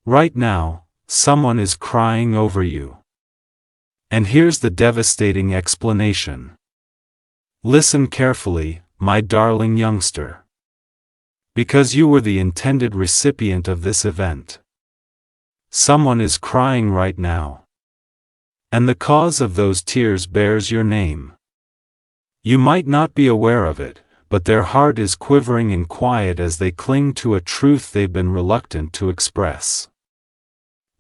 Right now, someone is crying over you. And here's the devastating explanation. Listen carefully, my darling youngster. Because you were the intended recipient of this event. Someone is crying right now. And the cause of those tears bears your name. You might not be aware of it, but their heart is quivering in quiet as they cling to a truth they've been reluctant to express.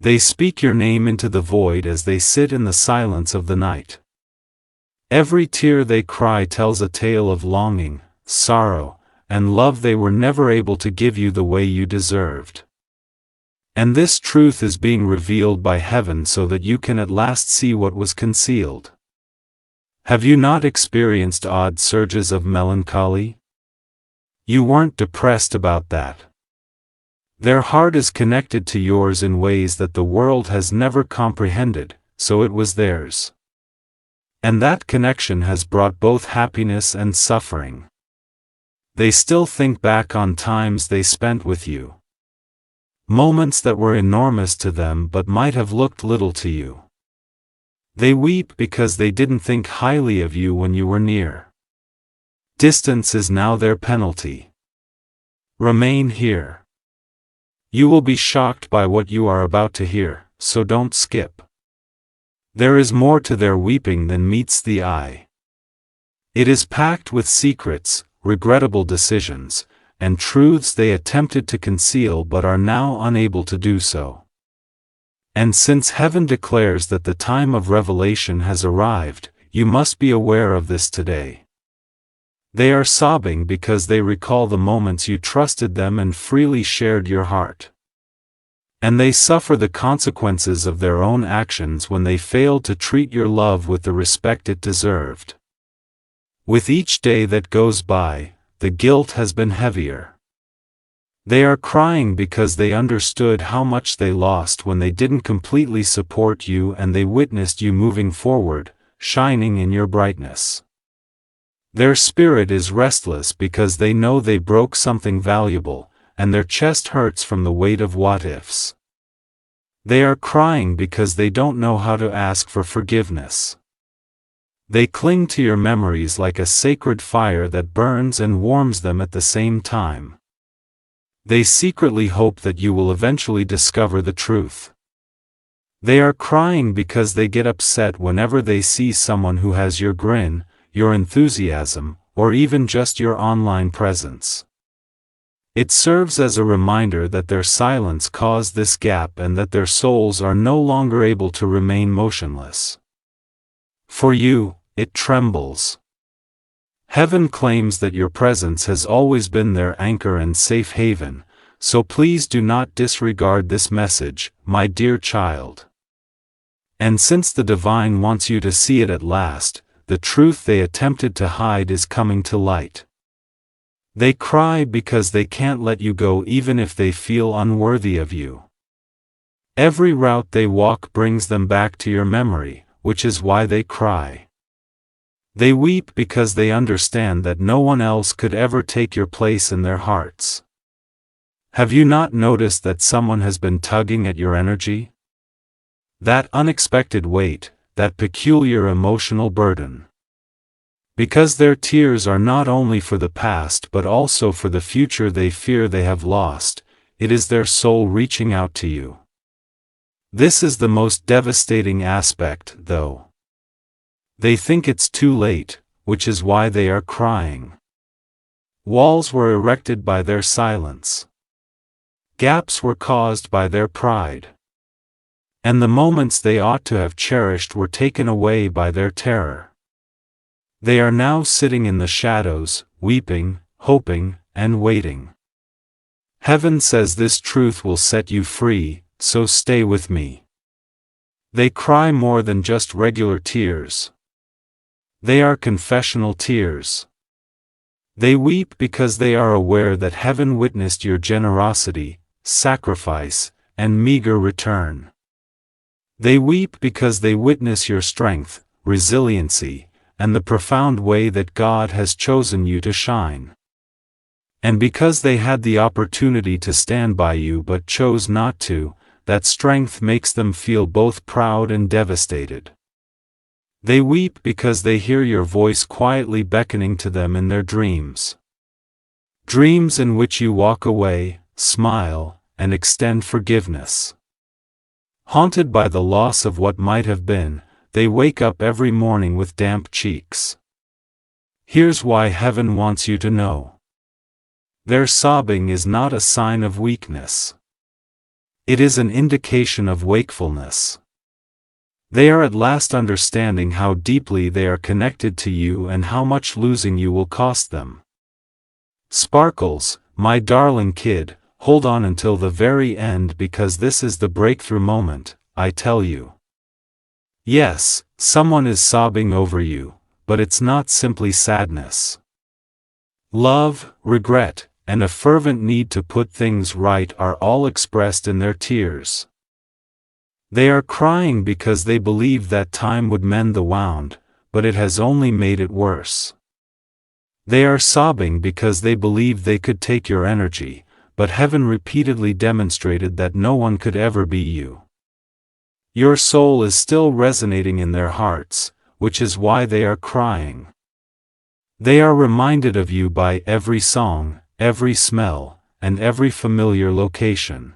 They speak your name into the void as they sit in the silence of the night. Every tear they cry tells a tale of longing, sorrow, and love they were never able to give you the way you deserved. And this truth is being revealed by heaven so that you can at last see what was concealed. Have you not experienced odd surges of melancholy? You weren't depressed about that. Their heart is connected to yours in ways that the world has never comprehended, so it was theirs. And that connection has brought both happiness and suffering. They still think back on times they spent with you. Moments that were enormous to them but might have looked little to you. They weep because they didn't think highly of you when you were near. Distance is now their penalty. Remain here. You will be shocked by what you are about to hear, so don't skip. There is more to their weeping than meets the eye. It is packed with secrets, regrettable decisions, and truths they attempted to conceal but are now unable to do so. And since heaven declares that the time of revelation has arrived, you must be aware of this today. They are sobbing because they recall the moments you trusted them and freely shared your heart. And they suffer the consequences of their own actions when they failed to treat your love with the respect it deserved. With each day that goes by, the guilt has been heavier. They are crying because they understood how much they lost when they didn't completely support you and they witnessed you moving forward, shining in your brightness. Their spirit is restless because they know they broke something valuable, and their chest hurts from the weight of what-ifs. They are crying because they don't know how to ask for forgiveness. They cling to your memories like a sacred fire that burns and warms them at the same time. They secretly hope that you will eventually discover the truth. They are crying because they get upset whenever they see someone who has your grin, your enthusiasm, or even just your online presence. It serves as a reminder that their silence caused this gap and that their souls are no longer able to remain motionless. For you, it trembles. Heaven claims that your presence has always been their anchor and safe haven, so please do not disregard this message, my dear child. And since the divine wants you to see it at last, the truth they attempted to hide is coming to light. They cry because they can't let you go even if they feel unworthy of you. Every route they walk brings them back to your memory, which is why they cry. They weep because they understand that no one else could ever take your place in their hearts. Have you not noticed that someone has been tugging at your energy? That unexpected weight, that peculiar emotional burden. Because their tears are not only for the past but also for the future they fear they have lost, it is their soul reaching out to you. This is the most devastating aspect, though. They think it's too late, which is why they are crying. Walls were erected by their silence. Gaps were caused by their pride. And the moments they ought to have cherished were taken away by their terror. They are now sitting in the shadows, weeping, hoping, and waiting. Heaven says this truth will set you free, so stay with me. They cry more than just regular tears. They are confessional tears. They weep because they are aware that heaven witnessed your generosity, sacrifice, and meager return. They weep because they witness your strength, resiliency, and the profound way that God has chosen you to shine. And because they had the opportunity to stand by you but chose not to, that strength makes them feel both proud and devastated. They weep because they hear your voice quietly beckoning to them in their dreams. Dreams in which you walk away, smile, and extend forgiveness. Haunted by the loss of what might have been, they wake up every morning with damp cheeks. Here's why heaven wants you to know. Their sobbing is not a sign of weakness. It is an indication of wakefulness. They are at last understanding how deeply they are connected to you and how much losing you will cost them. Sparkles, my darling kid, hold on until the very end because this is the breakthrough moment, I tell you. Yes, someone is sobbing over you, but it's not simply sadness. Love, regret, and a fervent need to put things right are all expressed in their tears. They are crying because they believe that time would mend the wound, but it has only made it worse. They are sobbing because they believe they could take your energy, but heaven repeatedly demonstrated that no one could ever be you. Your soul is still resonating in their hearts, which is why they are crying. They are reminded of you by every song, every smell, and every familiar location.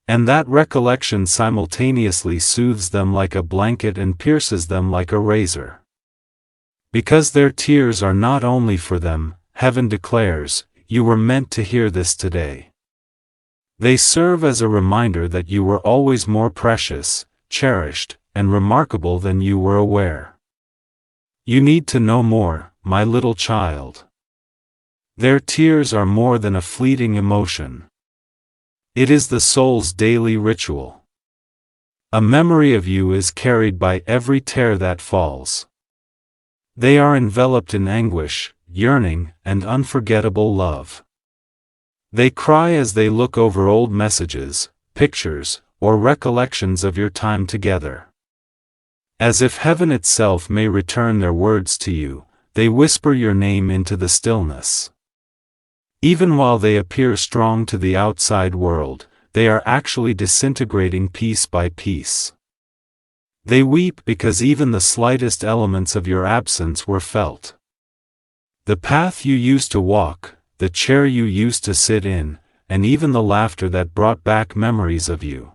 And that recollection simultaneously soothes them like a blanket and pierces them like a razor. Because their tears are not only for them, heaven declares, you were meant to hear this today. They serve as a reminder that you were always more precious, cherished, and remarkable than you were aware. You need to know more, my little child. Their tears are more than a fleeting emotion. It is the soul's daily ritual. A memory of you is carried by every tear that falls. They are enveloped in anguish, yearning, and unforgettable love. They cry as they look over old messages, pictures, or recollections of your time together. As if heaven itself may return their words to you, they whisper your name into the stillness. Even while they appear strong to the outside world, they are actually disintegrating piece by piece. They weep because even the slightest elements of your absence were felt. The path you used to walk, the chair you used to sit in, and even the laughter that brought back memories of you.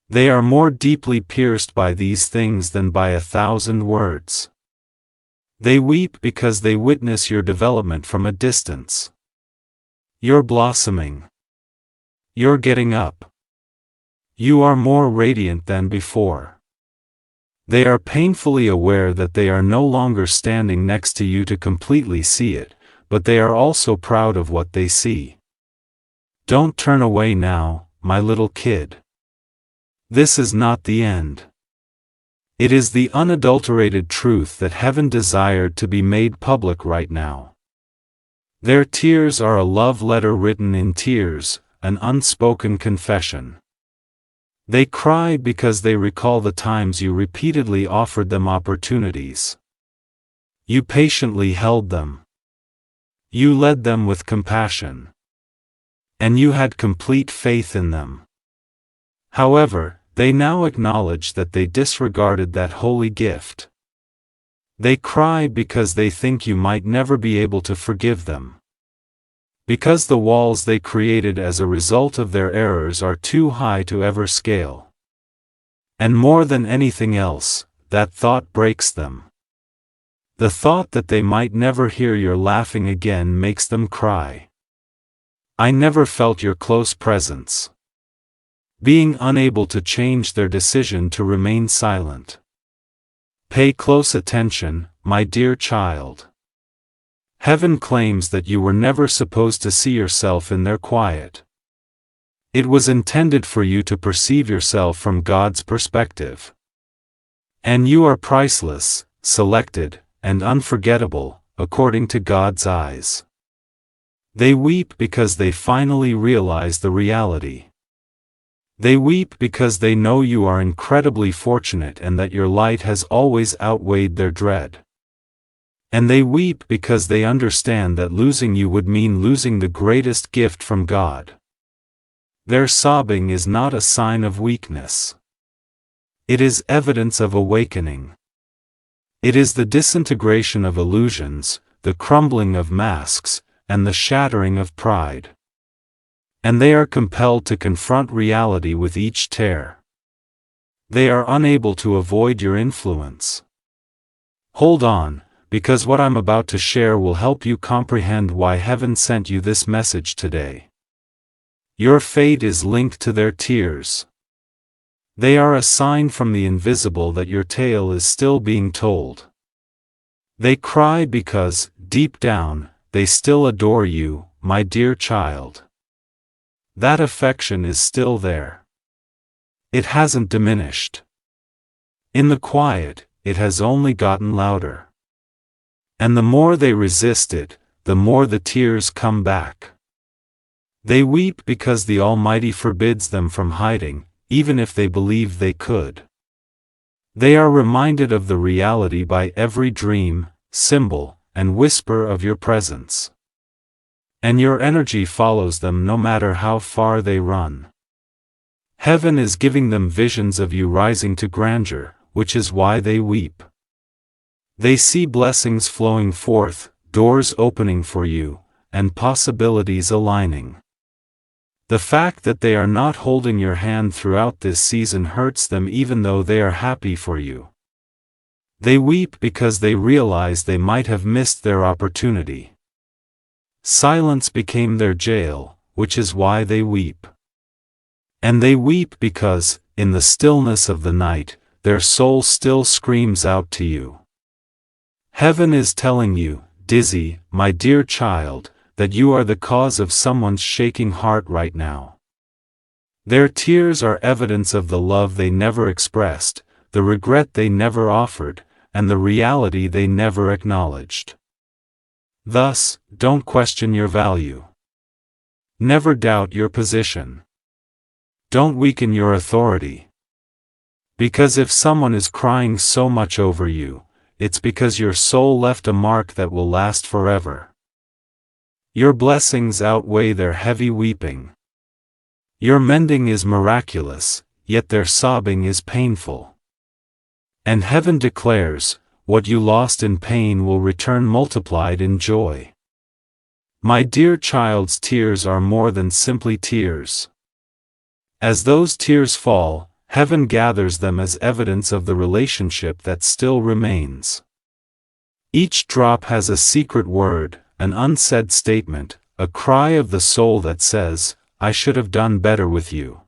They are more deeply pierced by these things than by 1,000 words. They weep because they witness your development from a distance. You're blossoming. You're getting up. You are more radiant than before. They are painfully aware that they are no longer standing next to you to completely see it, but they are also proud of what they see. Don't turn away now, my little kid. This is not the end. It is the unadulterated truth that heaven desired to be made public right now. Their tears are a love letter written in tears, an unspoken confession. They cry because they recall the times you repeatedly offered them opportunities. You patiently held them. You led them with compassion. And you had complete faith in them. However, they now acknowledge that they disregarded that holy gift. They cry because they think you might never be able to forgive them. Because the walls they created as a result of their errors are too high to ever scale. And more than anything else, that thought breaks them. The thought that they might never hear your laughing again makes them cry. I never felt your close presence. Being unable to change their decision to remain silent. Pay close attention, my dear child. Heaven claims that you were never supposed to see yourself in their quiet. It was intended for you to perceive yourself from God's perspective. And you are priceless, selected, and unforgettable, according to God's eyes. They weep because they finally realize the reality. They weep because they know you are incredibly fortunate and that your light has always outweighed their dread. And they weep because they understand that losing you would mean losing the greatest gift from God. Their sobbing is not a sign of weakness. It is evidence of awakening. It is the disintegration of illusions, the crumbling of masks, and the shattering of pride. And they are compelled to confront reality with each tear. They are unable to avoid your influence. Hold on, because what I'm about to share will help you comprehend why heaven sent you this message today. Your fate is linked to their tears. They are a sign from the invisible that your tale is still being told. They cry because, deep down, they still adore you, my dear child. That affection is still there. It hasn't diminished. In the quiet, it has only gotten louder. And the more they resist it, the more the tears come back. They weep because the Almighty forbids them from hiding, even if they believe they could. They are reminded of the reality by every dream, symbol, and whisper of your presence. And your energy follows them no matter how far they run. Heaven is giving them visions of you rising to grandeur, which is why they weep. They see blessings flowing forth, doors opening for you, and possibilities aligning. The fact that they are not holding your hand throughout this season hurts them even though they are happy for you. They weep because they realize they might have missed their opportunity. Silence became their jail, which is why they weep. And they weep because, in the stillness of the night, their soul still screams out to you. Heaven is telling you, Dizzy, my dear child, that you are the cause of someone's shaking heart right now. Their tears are evidence of the love they never expressed, the regret they never offered, and the reality they never acknowledged. Thus, don't question your value. Never doubt your position. Don't weaken your authority. Because if someone is crying so much over you, it's because your soul left a mark that will last forever. Your blessings outweigh their heavy weeping. Your mending is miraculous, yet their sobbing is painful. And heaven declares, what you lost in pain will return multiplied in joy. My dear child's tears are more than simply tears. As those tears fall, heaven gathers them as evidence of the relationship that still remains. Each drop has a secret word, an unsaid statement, a cry of the soul that says, I should have done better with you.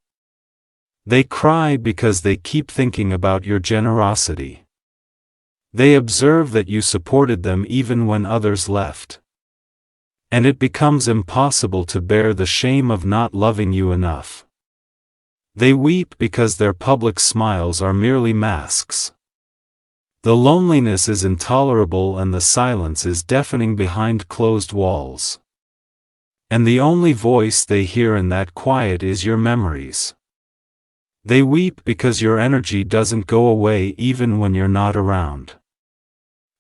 They cry because they keep thinking about your generosity. They observe that you supported them even when others left. And it becomes impossible to bear the shame of not loving you enough. They weep because their public smiles are merely masks. The loneliness is intolerable and the silence is deafening behind closed walls. And the only voice they hear in that quiet is your memories. They weep because your energy doesn't go away even when you're not around.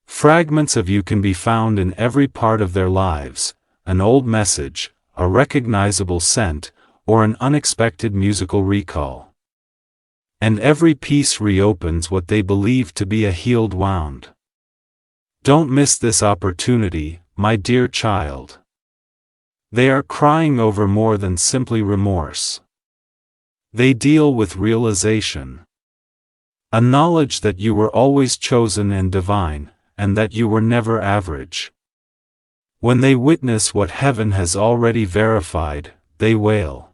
Fragments of you can be found in every part of their lives, an old message, a recognizable scent, or an unexpected musical recall. And every piece reopens what they believe to be a healed wound. Don't miss this opportunity, my dear child. They are crying over more than simply remorse. They deal with realization. A knowledge that you were always chosen and divine, and that you were never average. When they witness what heaven has already verified, they wail.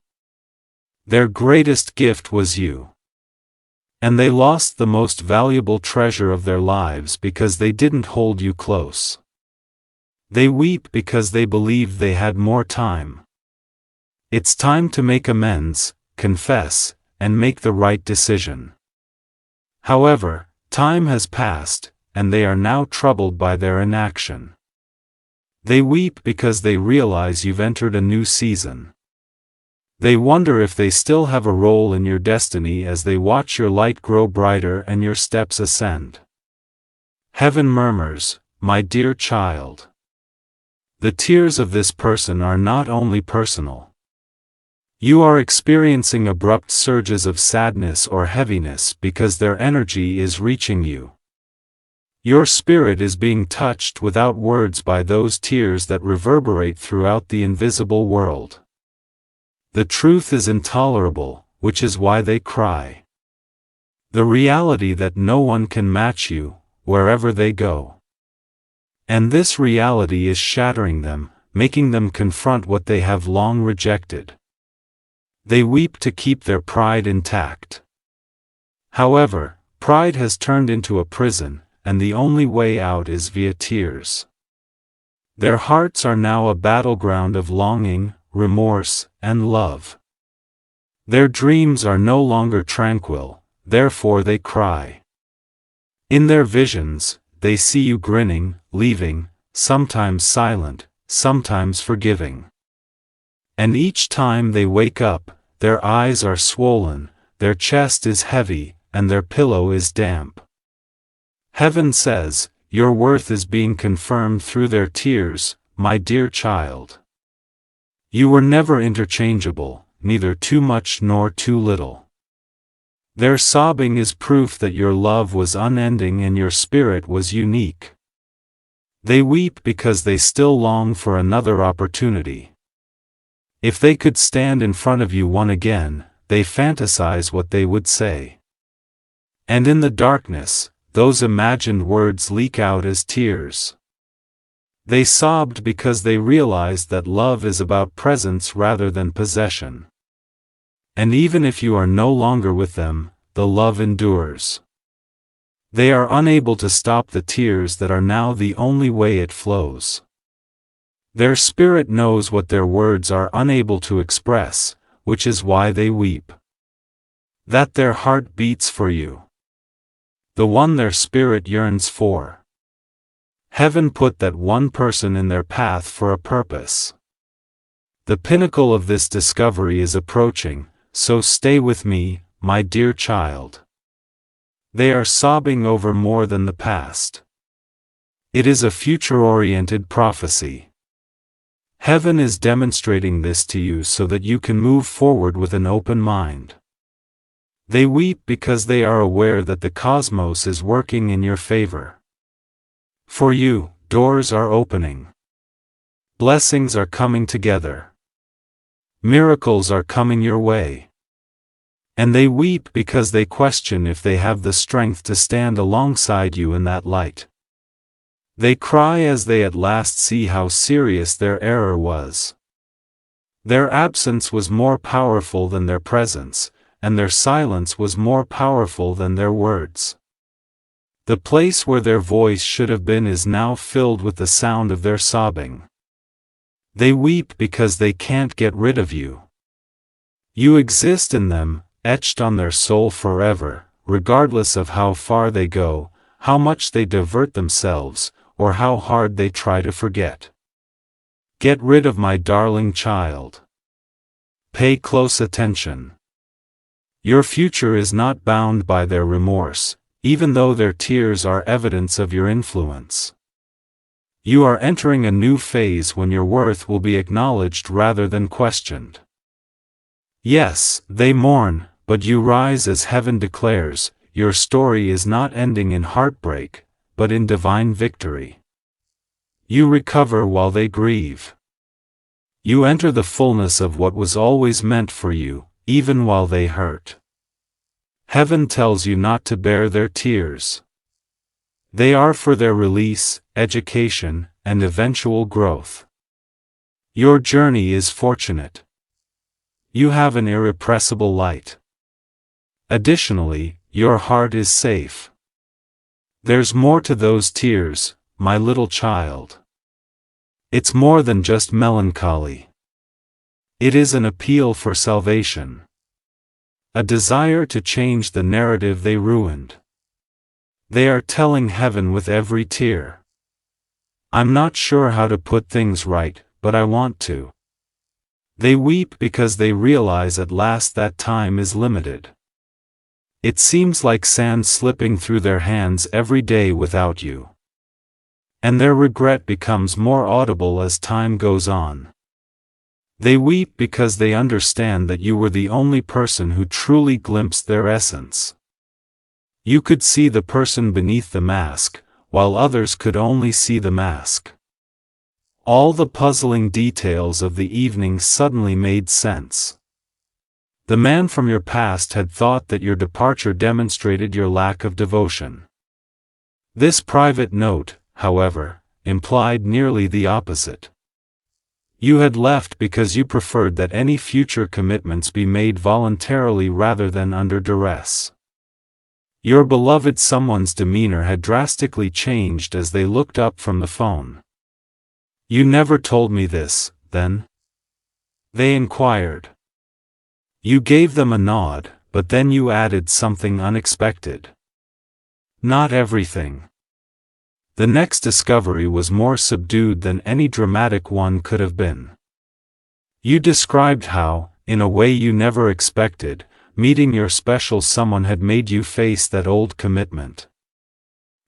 Their greatest gift was you. And they lost the most valuable treasure of their lives because they didn't hold you close. They weep because they believed they had more time. It's time to make amends, confess, and make the right decision. However, time has passed, and they are now troubled by their inaction. They weep because they realize you've entered a new season. They wonder if they still have a role in your destiny as they watch your light grow brighter and your steps ascend. Heaven murmurs, my dear child. The tears of this person are not only personal. You are experiencing abrupt surges of sadness or heaviness because their energy is reaching you. Your spirit is being touched without words by those tears that reverberate throughout the invisible world. The truth is intolerable, which is why they cry. The reality that no one can match you, wherever they go. And this reality is shattering them, making them confront what they have long rejected. They weep to keep their pride intact. However, pride has turned into a prison, and the only way out is via tears. Their hearts are now a battleground of longing, remorse, and love. Their dreams are no longer tranquil, therefore they cry. In their visions, they see you grinning, leaving, sometimes silent, sometimes forgiving. And each time they wake up, their eyes are swollen, their chest is heavy, and their pillow is damp. Heaven says, your worth is being confirmed through their tears, my dear child. You were never interchangeable, neither too much nor too little. Their sobbing is proof that your love was unending and your spirit was unique. They weep because they still long for another opportunity. If they could stand in front of you one again, they fantasize what they would say. And in the darkness, those imagined words leak out as tears. They sobbed because they realized that love is about presence rather than possession. And even if you are no longer with them, the love endures. They are unable to stop the tears that are now the only way it flows. Their spirit knows what their words are unable to express, which is why they weep. That their heart beats for you. The one their spirit yearns for. Heaven put that one person in their path for a purpose. The pinnacle of this discovery is approaching, so stay with me, my dear child. They are sobbing over more than the past. It is a future-oriented prophecy. Heaven is demonstrating this to you so that you can move forward with an open mind. They weep because they are aware that the cosmos is working in your favor. For you, doors are opening. Blessings are coming together. Miracles are coming your way. And they weep because they question if they have the strength to stand alongside you in that light. They cry as they at last see how serious their error was. Their absence was more powerful than their presence, and their silence was more powerful than their words. The place where their voice should have been is now filled with the sound of their sobbing. They weep because they can't get rid of you. You exist in them, etched on their soul forever, regardless of how far they go, how much they divert themselves, or how hard they try to forget. Get rid of my darling child. Pay close attention. Your future is not bound by their remorse, even though their tears are evidence of your influence. You are entering a new phase when your worth will be acknowledged rather than questioned. Yes, they mourn, but you rise as heaven declares, your story is not ending in heartbreak, but in divine victory. You recover while they grieve. You enter the fullness of what was always meant for you, even while they hurt. Heaven tells you not to bear their tears. They are for their release, education, and eventual growth. Your journey is fortunate. You have an irrepressible light. Additionally, your heart is safe. There's more to those tears, my little child. It's more than just melancholy. It is an appeal for salvation. A desire to change the narrative they ruined. They are telling heaven with every tear. I'm not sure how to put things right, but I want to. They weep because they realize at last that time is limited. It seems like sand slipping through their hands every day without you. And their regret becomes more audible as time goes on. They weep because they understand that you were the only person who truly glimpsed their essence. You could see the person beneath the mask, while others could only see the mask. All the puzzling details of the evening suddenly made sense. The man from your past had thought that your departure demonstrated your lack of devotion. This private note, however, implied nearly the opposite. You had left because you preferred that any future commitments be made voluntarily rather than under duress. Your beloved someone's demeanor had drastically changed as they looked up from the phone. "You never told me this, then?" they inquired. You gave them a nod, but then you added something unexpected. "Not everything." The next discovery was more subdued than any dramatic one could have been. You described how, in a way you never expected, meeting your special someone had made you face that old commitment.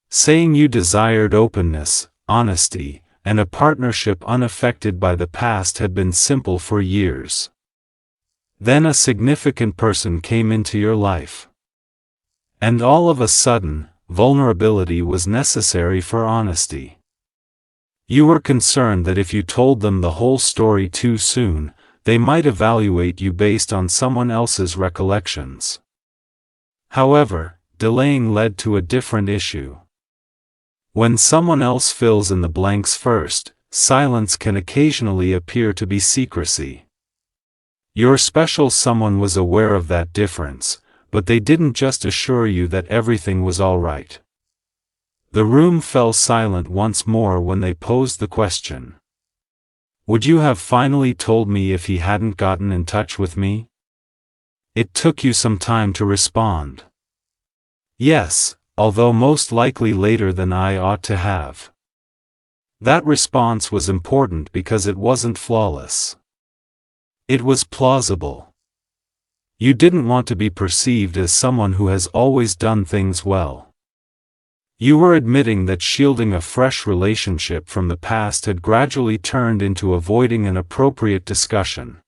Saying you desired openness, honesty, and a partnership unaffected by the past had been simple for years. Then a significant person came into your life. And all of a sudden, vulnerability was necessary for honesty. You were concerned that if you told them the whole story too soon, they might evaluate you based on someone else's recollections. However, delaying led to a different issue. When someone else fills in the blanks first, silence can occasionally appear to be secrecy. Your special someone was aware of that difference, but they didn't just assure you that everything was all right. The room fell silent once more when they posed the question. "Would you have finally told me if he hadn't gotten in touch with me?" It took you some time to respond. "Yes, although most likely later than I ought to have." That response was important because it wasn't flawless. It was plausible. You didn't want to be perceived as someone who has always done things well. You were admitting that shielding a fresh relationship from the past had gradually turned into avoiding an appropriate discussion.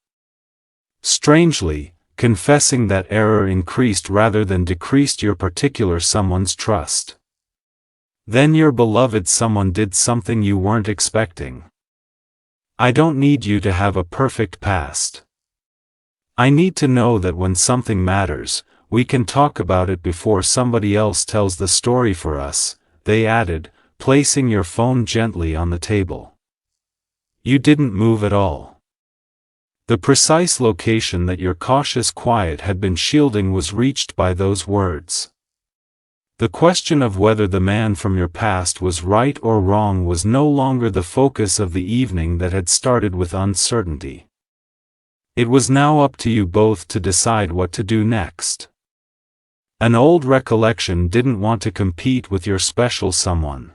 Strangely, confessing that error increased rather than decreased your particular someone's trust. Then your beloved someone did something you weren't expecting. "I don't need you to have a perfect past. I need to know that when something matters, we can talk about it before somebody else tells the story for us," they added, placing your phone gently on the table. You didn't move at all. The precise location that your cautious quiet had been shielding was reached by those words. The question of whether the man from your past was right or wrong was no longer the focus of the evening that had started with uncertainty. It was now up to you both to decide what to do next. An old recollection didn't want to compete with your special someone.